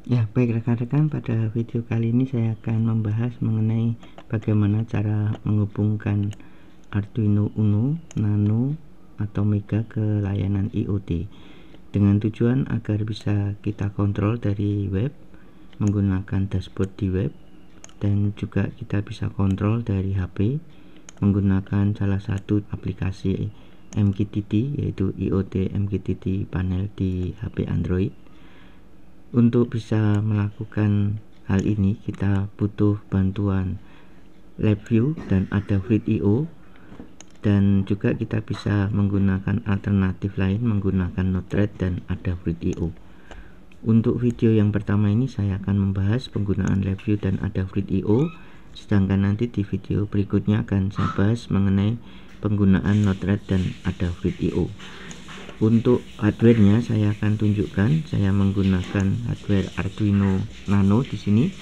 Ya, baik rekan-rekan, pada video kali ini saya akan membahas mengenai bagaimana cara menghubungkan Arduino Uno, Nano, atau Mega ke layanan IoT dengan tujuan agar bisa kita kontrol dari web menggunakan dashboard di web, dan juga kita bisa kontrol dari HP menggunakan salah satu aplikasi MQTT, yaitu IoT MQTT panel di HP Android. Untuk bisa melakukan hal ini kita butuh bantuan LabVIEW dan Adafruit.io, dan juga kita bisa menggunakan alternatif lain menggunakan Node-RED dan Adafruit.io. Untuk video yang pertama ini saya akan membahas penggunaan LabVIEW dan Adafruit.io, sedangkan nanti di video berikutnya akan saya bahas mengenai penggunaan Node-RED dan Adafruit.io. Untuk hardwarenya saya akan tunjukkan, saya menggunakan hardware Arduino Nano di sini.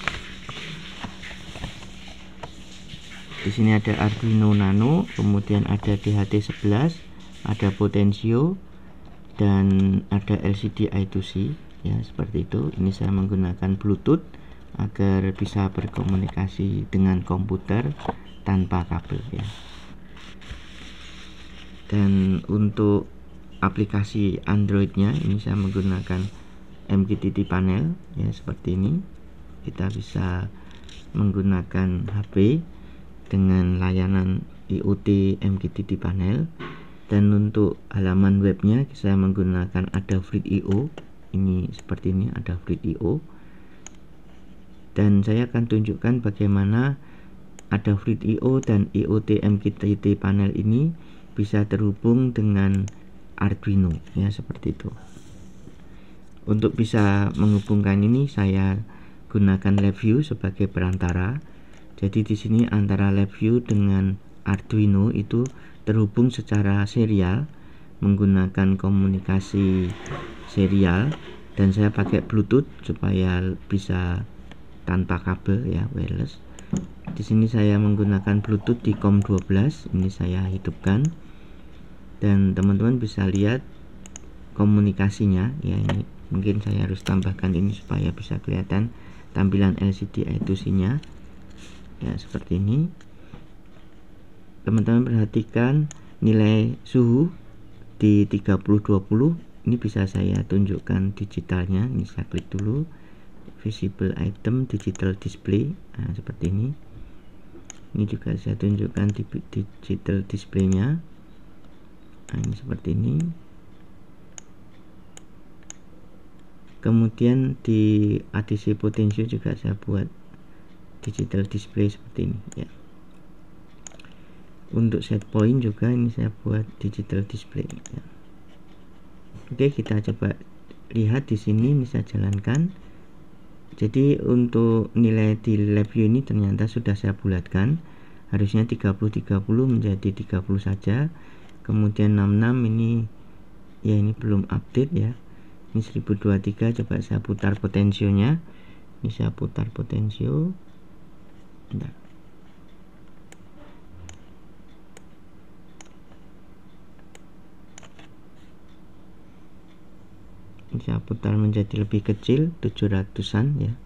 Di sini ada Arduino Nano, kemudian ada DHT11, ada Potensio, dan ada LCD I2C, ya seperti itu. Ini saya menggunakan Bluetooth agar bisa berkomunikasi dengan komputer tanpa kabel, ya. Dan untuk aplikasi Androidnya ini saya menggunakan MQTT panel, ya seperti ini. Kita bisa menggunakan HP dengan layanan IoT MQTT panel, dan untuk halaman webnya saya menggunakan Adafruit.io. Ini seperti ini, Adafruit.io. Dan saya akan tunjukkan bagaimana Adafruit.io dan IoT MQTT panel ini bisa terhubung dengan Arduino, ya seperti itu. Untuk bisa menghubungkan ini saya gunakan LabVIEW sebagai perantara. Jadi di sini antara LabVIEW dengan Arduino itu terhubung secara serial menggunakan komunikasi serial, dan saya pakai Bluetooth supaya bisa tanpa kabel, ya, wireless. Di sini saya menggunakan Bluetooth di COM12, ini saya hidupkan. Dan teman-teman bisa lihat komunikasinya, ya. Ini mungkin saya harus tambahkan ini supaya bisa kelihatan tampilan LCD I2C nya, ya seperti ini. Teman-teman perhatikan nilai suhu di 3020. Ini bisa saya tunjukkan digitalnya. Ini saya klik dulu, visible item digital display, nah seperti ini. Ini juga saya tunjukkan di digital display-nya. Nah, ini seperti ini. Kemudian di ADC Potensio juga saya buat digital display seperti ini, ya. Untuk set point juga ini saya buat digital display, ya. Oke, kita coba lihat di sini. Ini saya jalankan. Jadi untuk nilai di LabVIEW ini ternyata sudah saya bulatkan. Harusnya 30-30 menjadi 30 saja. Kemudian 66 ini, ya ini belum update, ya. Ini 1023. Coba saya putar potensionya. Ini saya putar potensio. Bentar. Ini saya putar menjadi lebih kecil, 700-an, ya.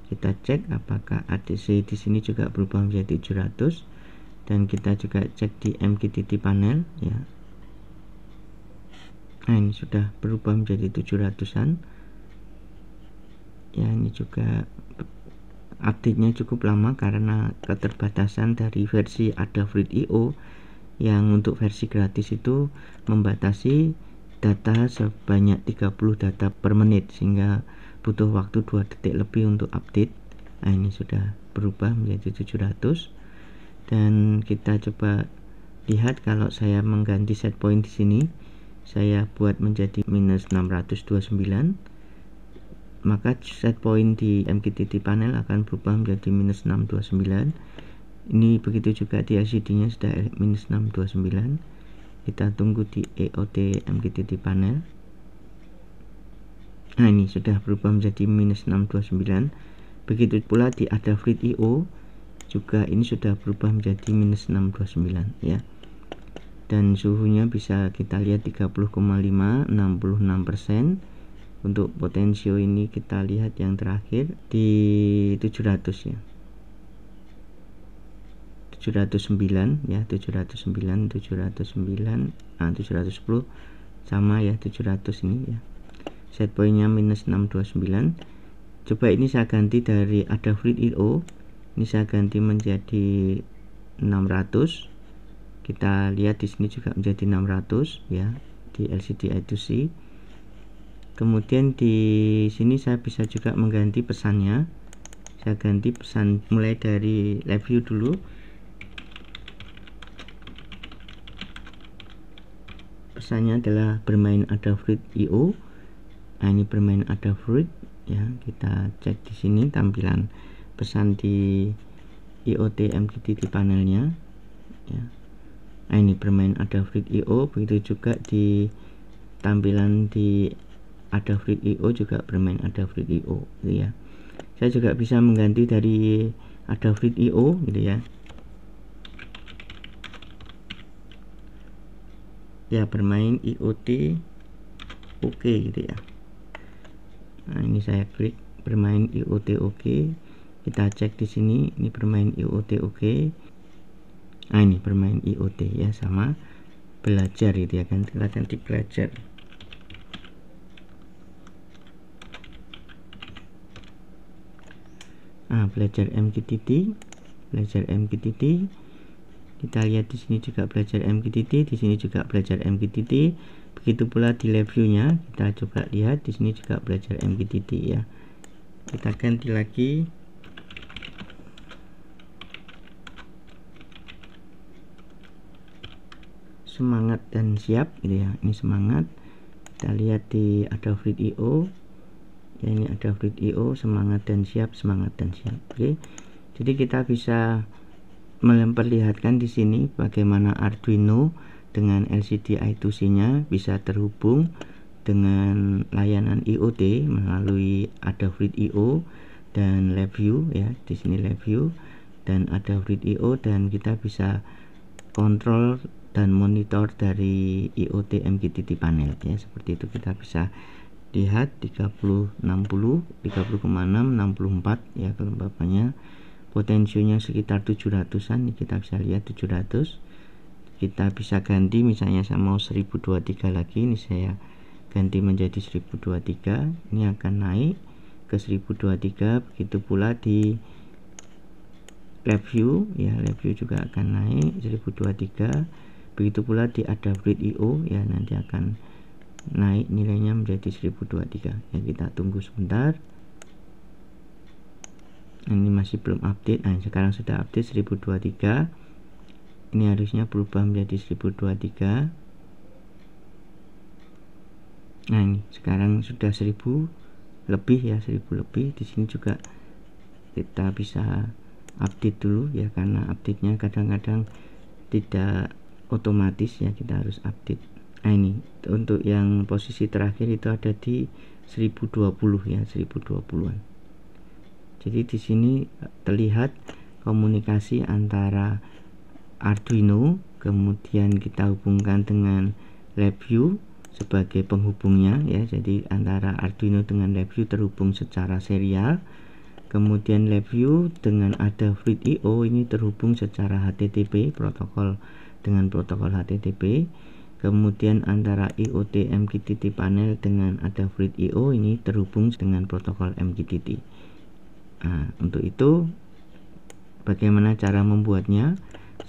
Kita cek apakah ADC di sini juga berubah menjadi 700, dan kita juga cek di MQTT panel, ya. Nah, ini sudah berubah menjadi 700-an. Ya, ini juga update-nya cukup lama karena keterbatasan dari versi Adafruit.io, yang untuk versi gratis itu membatasi data sebanyak 30 data per menit, sehingga butuh waktu 2 detik lebih untuk update. Nah, ini sudah berubah menjadi 700. Dan kita coba lihat kalau saya mengganti set point di sini, saya buat menjadi minus 629, maka set point di MQTT panel akan berubah menjadi minus 629. Ini begitu juga di LCD nya sudah minus 629. Kita tunggu di IoT MQTT panel. Nah, ini sudah berubah menjadi minus 629. Begitu pula di Adafruit.io juga ini sudah berubah menjadi minus 629, ya. Dan suhunya bisa kita lihat 30,5, 66%, Untuk potensio ini kita lihat yang terakhir di 700 ya, 709 ya, 709, 709, 710 sama ya, 700 ini ya. Set pointnya minus 629. Coba ini saya ganti dari Adafruit.io, ini saya ganti menjadi 600. Kita lihat di sini juga menjadi 600 ya, di LCD I2C. Kemudian di sini saya bisa juga mengganti pesannya. Saya ganti pesan mulai dari live view dulu. Pesannya adalah bermain Adafruit.io. Nah, ini bermain Adafruit ya. Kita cek di sini tampilan pesan di IoT MQTT panelnya ya. Nah, ini bermain Adafruit.io, begitu juga di tampilan di Adafruit.io juga bermain Adafruit.io gitu ya. Saya juga bisa mengganti dari Adafruit.io gitu ya. Ya, bermain IoT oke gitu ya. Nah, ini saya klik bermain IoT oke. Kita cek di sini, ini bermain IoT oke. Nah, ini bermain IoT ya, sama belajar gitu ya kan, kita ganti belajar. Nah, belajar MQTT, belajar MQTT. Kita lihat di sini juga belajar MQTT, di sini juga belajar MQTT. Begitu pula di live view-nya, kita coba lihat di sini juga belajar MQTT ya. Kita ganti lagi. Semangat dan siap gitu ya. Ini semangat. Kita lihat di Adafruit.io. Ya, ini Adafruit.io, semangat dan siap, semangat dan siap. Oke. Jadi kita bisa memperlihatkan di sini bagaimana Arduino dengan LCD I2C-nya bisa terhubung dengan layanan IoT melalui Adafruit.io dan LabVIEW ya. Di sini LabVIEW dan Adafruit.io, dan kita bisa kontrol dan monitor dari IoT MQTT panel ya. Seperti itu kita bisa lihat 30, 60, 30,6, 64 ya kelembapannya. Potensionya sekitar 700-an, kita bisa lihat 700. Kita bisa ganti, misalnya saya mau 1023 lagi, ini saya ganti menjadi 1023, ini akan naik ke 1023. Begitu pula di live view ya, live view juga akan naik 1023. Begitu pula di Adafruit.io ya, nanti akan naik nilainya menjadi 1023 ya. Kita tunggu sebentar. Ini masih belum update. Nah, sekarang sudah update 1023. Ini harusnya berubah menjadi 1023. Nah, ini sekarang sudah 1000 lebih ya, 1000 lebih. Di sini juga kita bisa update dulu ya, karena update-nya kadang-kadang tidak otomatis ya, kita harus update. Nah, ini untuk yang posisi terakhir itu ada di 1020 ya, 1020-an. Jadi di sini terlihat komunikasi antara Arduino, kemudian kita hubungkan dengan LabVIEW sebagai penghubungnya ya. Jadi antara Arduino dengan LabVIEW terhubung secara serial. Kemudian LabVIEW dengan Adafruit.io ini terhubung secara HTTP, protokol dengan protokol HTTP. Kemudian antara IoT MQTT panel dengan Adafruit.io ini terhubung dengan protokol MQTT. Nah, untuk itu bagaimana cara membuatnya?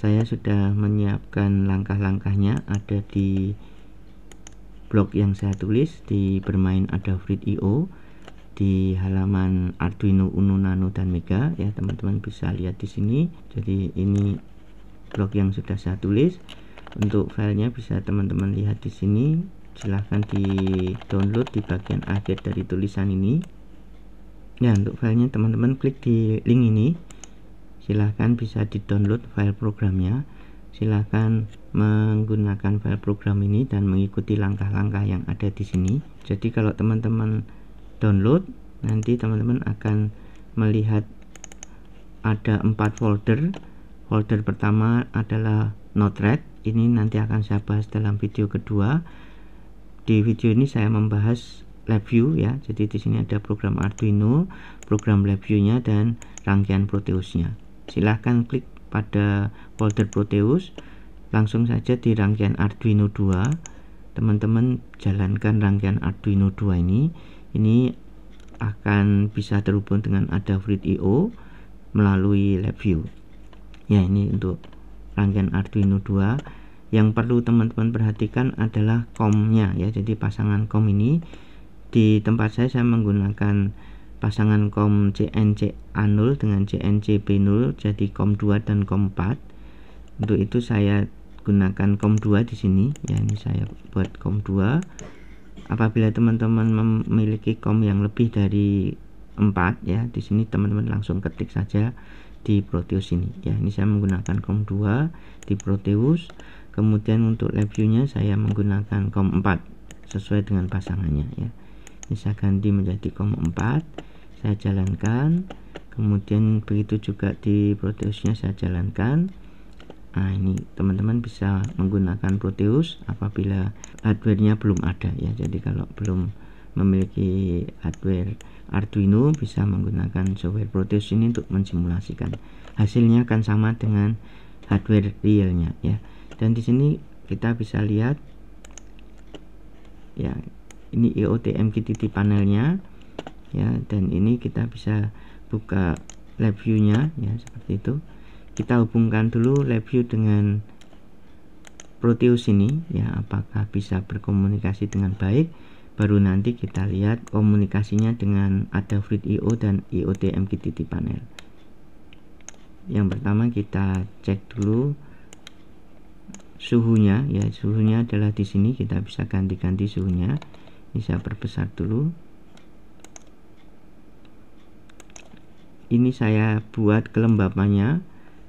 Saya sudah menyiapkan langkah-langkahnya, ada di blog yang saya tulis di bermain Adafruit.io di halaman Arduino Uno, Nano dan Mega ya, teman-teman bisa lihat di sini. Jadi ini blog yang sudah saya tulis. Untuk filenya bisa teman-teman lihat di sini. Silahkan di download di bagian akhir dari tulisan ini. Ya, untuk filenya teman-teman klik di link ini. Silahkan bisa di download file programnya. Silahkan menggunakan file program ini dan mengikuti langkah-langkah yang ada di sini. Jadi kalau teman-teman download, nanti teman-teman akan melihat ada 4 folder. Folder pertama adalah Node-RED. Ini nanti akan saya bahas dalam video kedua. Di video ini saya membahas LabVIEW ya. Jadi di sini ada program Arduino, program LabVIEW-nya dan rangkaian Proteus-nya. Silahkan klik pada folder Proteus, langsung saja di rangkaian Arduino 2. Teman-teman jalankan rangkaian Arduino 2 ini akan bisa terhubung dengan Adafruit.io melalui LabVIEW. Ya, ini untuk rangkaian Arduino 2. Yang perlu teman-teman perhatikan adalah COM-nya ya. Jadi pasangan COM ini di tempat saya menggunakan pasangan COM CNC A0 dengan CNC B0, jadi COM 2 dan COM 4. Untuk itu saya gunakan COM 2 di sini ya. Ini saya buat COM 2. Apabila teman-teman memiliki COM yang lebih dari 4 ya, di sini teman-teman langsung ketik saja di Proteus ini ya. Ini saya menggunakan COM 2 di Proteus. Kemudian untuk LabVIEW-nya saya menggunakan COM 4 sesuai dengan pasangannya ya. Ini saya ganti menjadi COM 4, saya jalankan. Kemudian begitu juga di Proteus-nya saya jalankan. Nah, ini teman-teman bisa menggunakan Proteus apabila hardware-nya belum ada ya. Jadi kalau belum memiliki hardware Arduino, bisa menggunakan software Proteus ini untuk mensimulasikan. Hasilnya akan sama dengan hardware realnya ya. Dan di sini kita bisa lihat ya, ini IoT MQTT panelnya ya, dan ini kita bisa buka LabVIEW-nya ya, seperti itu. Kita hubungkan dulu LabVIEW dengan Proteus ini ya, apakah bisa berkomunikasi dengan baik, baru nanti kita lihat komunikasinya dengan Adafruit.io dan IoT MQTT panel. Yang pertama kita cek dulu suhunya ya. Suhunya adalah di sini, kita bisa ganti-ganti suhunya. Ini saya perbesar dulu. Ini saya buat kelembapannya.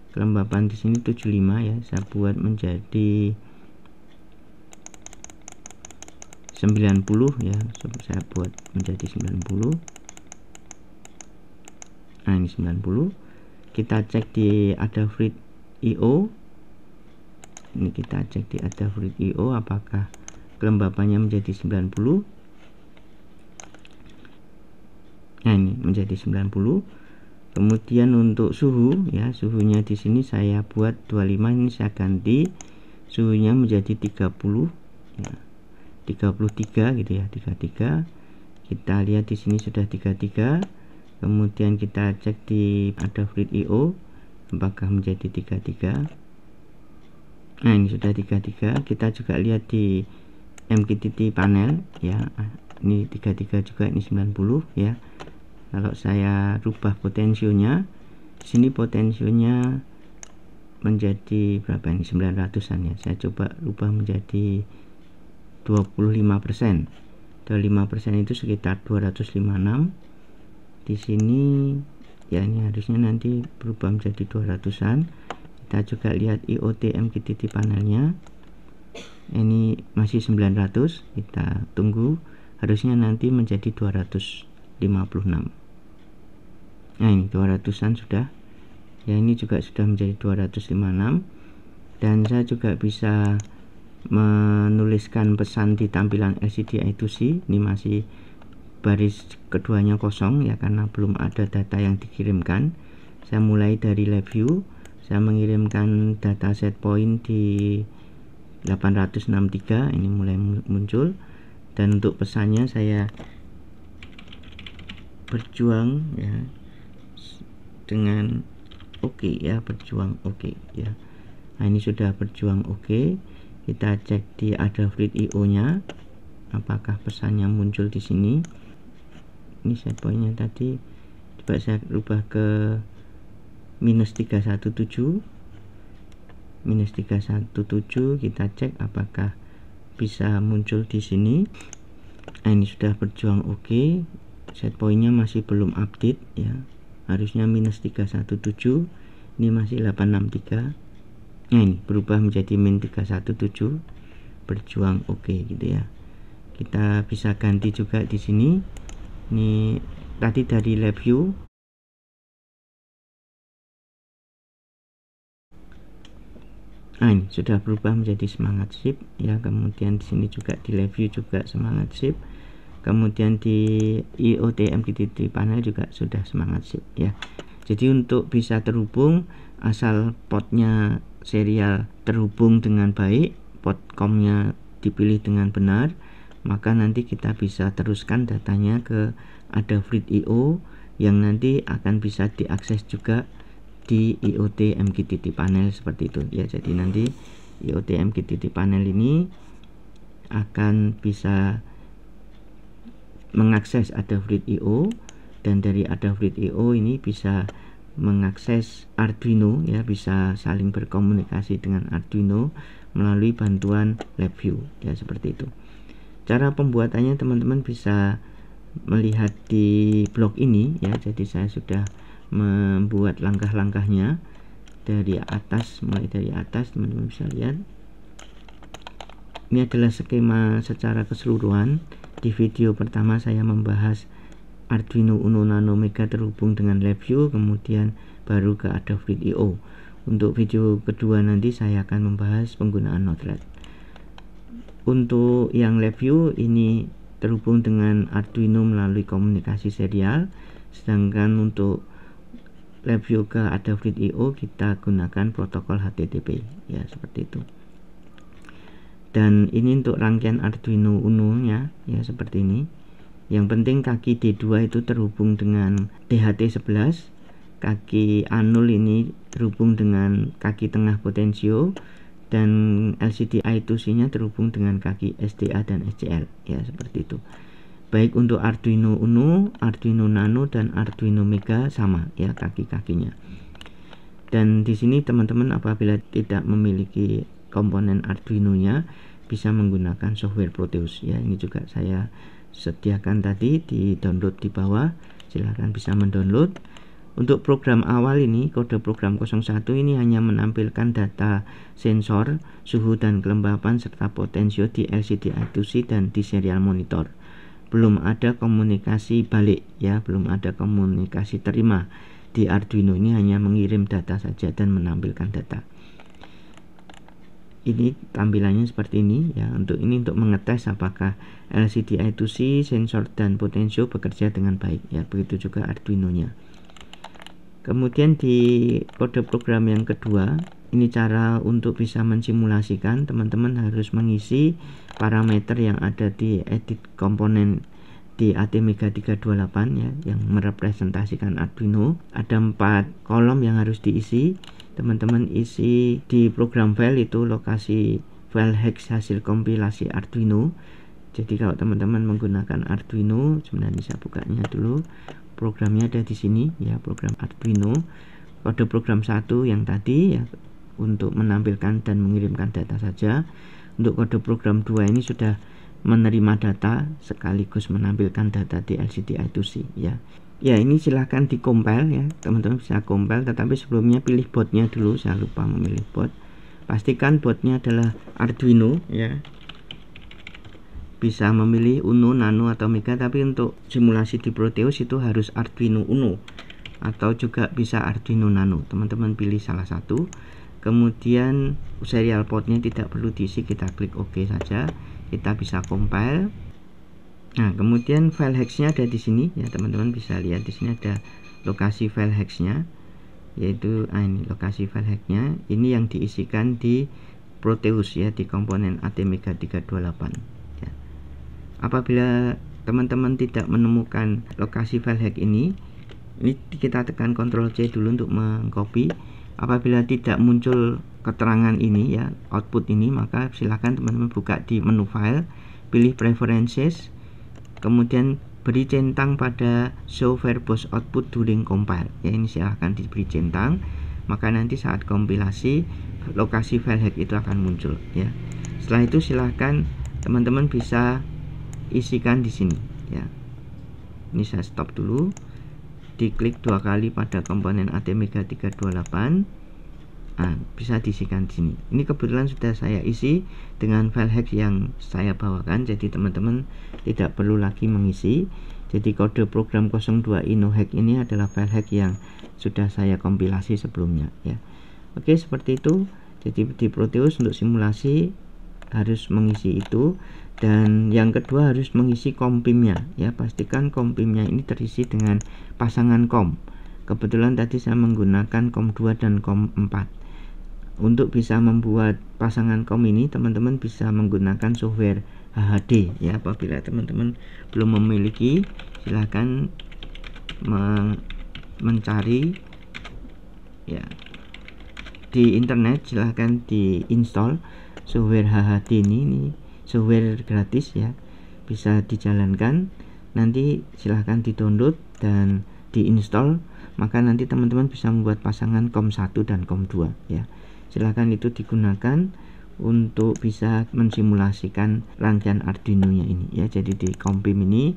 Kelembapan di sini 75 ya. Saya buat menjadi 90 ya. Saya buat menjadi 90. Nah, ini 90. Kita cek di Adafruit.io. Ini kita cek di Adafruit.io apakah kelembapannya menjadi 90. Nah, ini menjadi 90. Kemudian untuk suhu ya, suhunya di sini saya buat 25, ini saya ganti suhunya menjadi 30 ya. 33 gitu ya, 33. Kita lihat di sini sudah 33. Kemudian kita cek di Adafruit.io apakah menjadi 33. Nah, ini sudah 33. Kita juga lihat di MQTT panel ya. Ini 33 juga, ini 90 ya. Kalau saya rubah potensionya, di sini potensionya menjadi berapa ini? 900-an ya. Saya coba rubah menjadi 25%. 25% itu sekitar 256. Di sini ya, ini harusnya nanti berubah menjadi 200-an. Kita juga lihat IoT MQTT panelnya, ini masih 900. Kita tunggu, harusnya nanti menjadi 256. Nah, ini 200-an sudah ya. Ini juga sudah menjadi 256. Dan saya juga bisa menuliskan pesan di tampilan LCD I2C. Ini masih baris keduanya kosong ya, karena belum ada data yang dikirimkan. Saya mulai dari LabVIEW, saya mengirimkan data set point di 863, ini mulai muncul. Dan untuk pesannya saya berjuang ya dengan oke ya, berjuang oke ya. Nah, ini sudah berjuang oke. Kita cek di Adafruit.io nya apakah pesannya muncul di sini. Ini set pointnya tadi coba saya rubah ke -317. -317, kita cek apakah bisa muncul di sini. Nah, ini sudah berjuang oke. Set pointnya masih belum update ya, harusnya -317. Ini masih 863. Nah, ini berubah menjadi -317, berjuang oke gitu ya. Kita bisa ganti juga di sini. Ini tadi dari LabVIEW. Nah, ini sudah berubah menjadi semangat sip ya. Kemudian di sini juga di LabVIEW juga semangat sip. kemudian di IoT MQTT panel juga sudah semangat sip ya. Jadi untuk bisa terhubung, asal portnya serial terhubung dengan baik, port COM-nya dipilih dengan benar, maka nanti kita bisa teruskan datanya ke Adafruit.io yang nanti akan bisa diakses juga di IoT MQTT panel seperti itu ya. Jadi nanti IoT MQTT panel ini akan bisa mengakses Adafruit.io, dan dari Adafruit.io ini bisa mengakses Arduino ya, bisa saling berkomunikasi dengan Arduino melalui bantuan LabVIEW ya, seperti itu. Cara pembuatannya teman-teman bisa melihat di blog ini ya. Jadi saya sudah membuat langkah-langkahnya dari atas, mulai dari atas teman-teman bisa lihat. Ini adalah skema secara keseluruhan. Di video pertama saya membahas Arduino Uno Nano Mega terhubung dengan LabVIEW, kemudian baru ke Adafruit.io. Untuk video kedua nanti saya akan membahas penggunaan Node-RED. Untuk yang LabVIEW ini terhubung dengan Arduino melalui komunikasi serial, sedangkan untuk LabVIEW ke Adafruit.io kita gunakan protokol HTTP ya, seperti itu. Dan ini untuk rangkaian Arduino Uno nya ya, seperti ini. Yang penting kaki D2 itu terhubung dengan DHT11, kaki A0 ini terhubung dengan kaki tengah potensio, dan LCD I2C nya terhubung dengan kaki SDA dan SCL ya, seperti itu. Baik untuk Arduino Uno, Arduino Nano, dan Arduino Mega sama ya kaki-kakinya. Dan di sini teman-teman apabila tidak memiliki komponen Arduino nya bisa menggunakan software Proteus ya. Ini juga saya sediakan tadi di download di bawah, silahkan bisa mendownload. Untuk program awal ini, kode program 01 ini hanya menampilkan data sensor, suhu dan kelembapan serta potensio di LCD I2C dan di serial monitor. Belum ada komunikasi balik ya, belum ada komunikasi terima. Di Arduino ini hanya mengirim data saja dan menampilkan data. Ini tampilannya seperti ini ya. Untuk mengetes apakah LCD I2C, sensor dan potensio bekerja dengan baik ya. Begitu juga Arduino nya. Kemudian di kode program yang kedua, ini cara untuk bisa mensimulasikan. Teman-teman harus mengisi parameter yang ada di edit komponen di ATmega 328 ya, yang merepresentasikan Arduino. Ada 4 kolom yang harus diisi. Teman-teman isi di program file itu lokasi file hex hasil kompilasi Arduino. Jadi kalau teman-teman menggunakan Arduino, sebenarnya saya bukanya dulu. Programnya ada di sini ya, program Arduino. Kode program 1 yang tadi ya, untuk menampilkan dan mengirimkan data saja. Untuk kode program 2 ini sudah menerima data sekaligus menampilkan data di LCD I2C ya. Ya, ini silahkan di-compile ya, teman-teman bisa compile, tetapi sebelumnya pilih botnya dulu, saya lupa memilih bot. Pastikan botnya adalah Arduino ya. Bisa memilih Uno, Nano, atau Mega, tapi untuk simulasi di Proteus itu harus Arduino Uno atau juga bisa Arduino Nano. Teman-teman pilih salah satu. Kemudian serial portnya tidak perlu diisi, kita klik OK saja. Kita bisa compile. Nah, kemudian file hexnya ada di sini ya, teman-teman bisa lihat di sini ada lokasi file hexnya, yaitu ini lokasi file hexnya. Ini yang diisikan di Proteus ya, di komponen ATmega 328 ya. Apabila teman-teman tidak menemukan lokasi file hex ini kita tekan Ctrl C dulu untuk mengcopy. Apabila tidak muncul keterangan ini ya, output ini, maka silakan teman-teman buka di menu file, pilih preferences, kemudian beri centang pada show verbose output during compile ya. Ini silahkan diberi centang, maka nanti saat kompilasi lokasi file hex itu akan muncul ya. Setelah itu silahkan teman-teman bisa isikan di sini ya. Ini saya stop dulu, diklik 2 kali pada komponen ATmega 328. Nah, bisa diisikan di sini. Ini kebetulan sudah saya isi dengan file hex yang saya bawakan, jadi teman-teman tidak perlu lagi mengisi. Jadi kode program 02 InnoHack ini adalah file hex yang sudah saya kompilasi sebelumnya ya. Oke, seperti itu. Jadi di Proteus untuk simulasi harus mengisi itu, Dan yang kedua harus mengisi kompimnya ya, pastikan kompimnya ini terisi dengan pasangan kom. Kebetulan tadi saya menggunakan kom 2 dan kom 4. Untuk bisa membuat pasangan kom ini teman-teman bisa menggunakan software HHD ya. Apabila teman-teman belum memiliki, silahkan mencari ya di internet, silahkan diinstal software HHD ini software gratis ya, bisa dijalankan. Nanti silahkan di-download dan diinstal, maka nanti teman-teman bisa membuat pasangan kom 1 dan kom 2 ya. Silahkan itu digunakan untuk bisa mensimulasikan rangkaian Arduino-nya ini ya. Jadi di kompim ini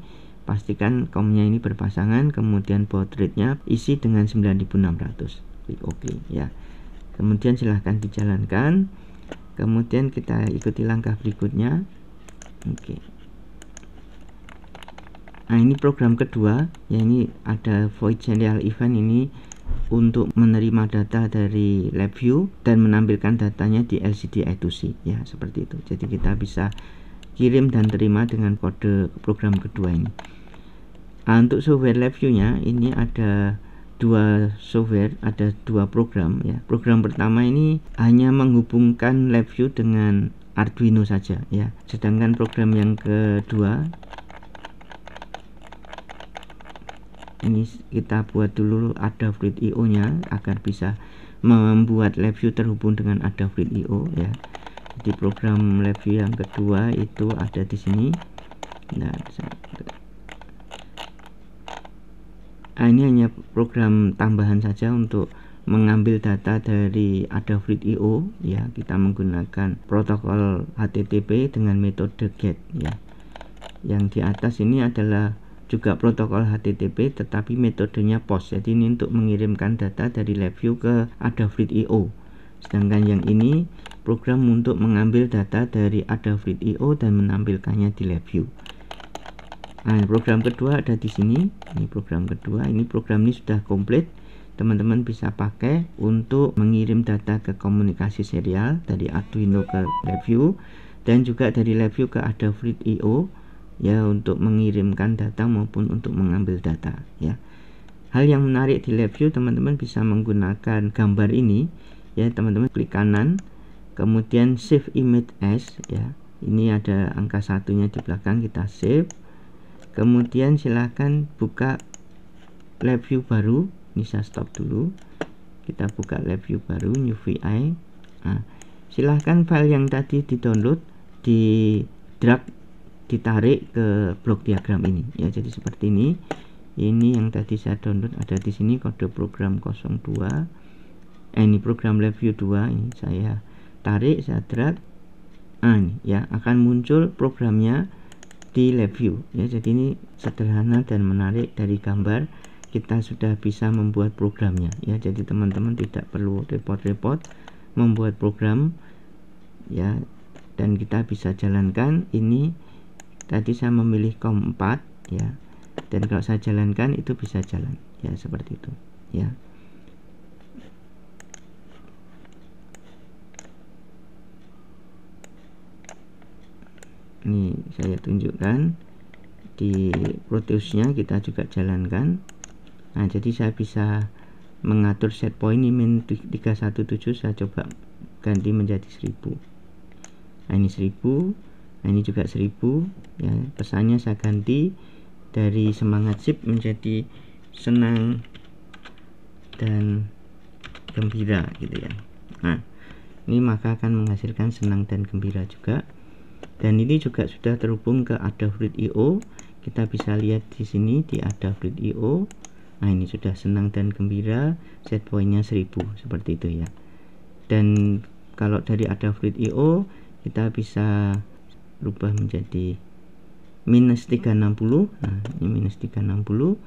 pastikan komnya ini berpasangan, kemudian baud rate-nya isi dengan 9600. Klik OK ya. Kemudian silahkan dijalankan. Kemudian kita ikuti langkah berikutnya. Oke. Nah, ini program kedua ya, ini ada void serial event ini untuk menerima data dari LabVIEW dan menampilkan datanya di LCD I2C ya, seperti itu. Jadi kita bisa kirim dan terima dengan kode program kedua ini. Nah, untuk software LabVIEW-nya ini ada dua software, ada dua program ya. Program pertama ini hanya menghubungkan LabVIEW dengan Arduino saja ya. Sedangkan program yang kedua ini kita buat dulu Adafruit.io nya agar bisa membuat LabVIEW terhubung dengan Adafruit.io ya. Di program LabVIEW yang kedua itu ada di sini. Nah, ini hanya program tambahan saja untuk mengambil data dari Adafruit.io ya. Kita menggunakan protokol HTTP dengan metode GET ya. Yang di atas ini adalah juga protokol HTTP tetapi metodenya POST. Jadi ini untuk mengirimkan data dari LabVIEW ke Adafruit.io. Sedangkan yang ini program untuk mengambil data dari Adafruit.io dan menampilkannya di LabVIEW. Nah, program kedua ada di sini. Ini program kedua. Ini program ini sudah komplit. Teman-teman bisa pakai untuk mengirim data ke komunikasi serial dari Arduino ke LabVIEW dan juga dari LabVIEW ke Adafruit.io ya, untuk mengirimkan data maupun untuk mengambil data ya. Hal yang menarik di LabVIEW, teman-teman bisa menggunakan gambar ini ya. Teman-teman klik kanan, kemudian save image as ya. Ini ada angka satunya di belakang, kita save. Kemudian silahkan buka LabVIEW baru. Ini saya stop dulu. Kita buka LabVIEW baru, new VI. Nah, silahkan file yang tadi di-download, di drag, ditarik ke blok diagram ini ya. Jadi seperti ini. Ini yang tadi saya download ada di sini, kode program 02. Ini program LabVIEW 2, ini saya tarik, saya drag. Nah, ini ya akan muncul programnya di LabVIEW ya. Jadi ini sederhana dan menarik, dari gambar kita sudah bisa membuat programnya ya. Jadi teman-teman tidak perlu repot-repot membuat program ya, dan kita bisa jalankan. Ini tadi saya memilih kom 4 ya, dan kalau saya jalankan itu bisa jalan ya, seperti itu ya. Ini saya tunjukkan di Proteusnya, kita juga jalankan. Nah, jadi saya bisa mengatur set point ini min 317, saya coba ganti menjadi 1000. Nah, ini 1000. Nah, ini juga 1000 ya. Pesannya saya ganti dari semangat sip menjadi senang dan gembira gitu ya. Nah, ini maka akan menghasilkan senang dan gembira juga. Dan ini juga sudah terhubung ke Adafruit.io. Kita bisa lihat di sini di Adafruit.io. Nah, ini sudah senang dan gembira, set pointnya 1000 seperti itu ya. Dan kalau dari Adafruit.io kita bisa rubah menjadi minus 360. Nah, ini minus 360.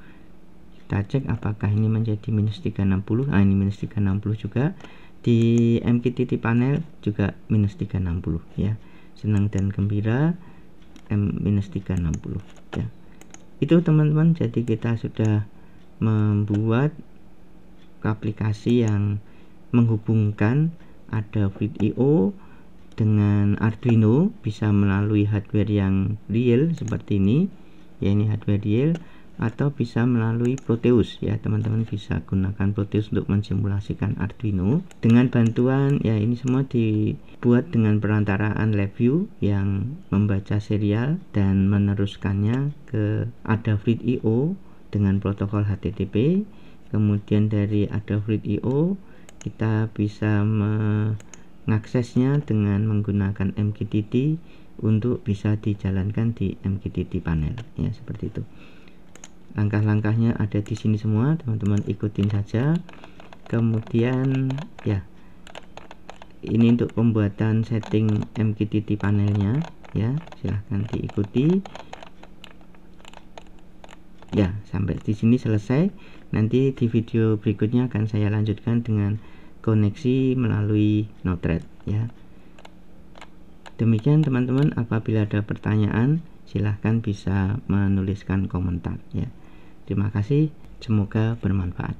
Kita cek apakah ini menjadi minus 360. Nah, ini minus 360 juga. Di MQTT panel juga minus 360 ya. Senang dan gembira minus 360 ya. Itu teman-teman, jadi kita sudah membuat aplikasi yang menghubungkan Adafruit.io dengan Arduino bisa melalui hardware yang real seperti ini ya, ini hardware real, atau bisa melalui Proteus ya, teman-teman bisa gunakan Proteus untuk mensimulasikan Arduino dengan bantuan ya, ini semua dibuat dengan perantaraan LabVIEW yang membaca serial dan meneruskannya ke Adafruit.io dengan protokol HTTP. Kemudian dari Adafruit.io kita bisa mengaksesnya dengan menggunakan MQTT untuk bisa dijalankan di MQTT panel ya, seperti itu. Langkah-langkahnya ada di sini semua, teman-teman ikutin saja. Kemudian ya, ini untuk pembuatan setting MQTT panelnya ya, silahkan diikuti ya. Sampai di sini selesai. Nanti di video berikutnya akan saya lanjutkan dengan koneksi melalui Node-RED ya. Demikian teman-teman, apabila ada pertanyaan silahkan bisa menuliskan komentar ya. Terima kasih, semoga bermanfaat.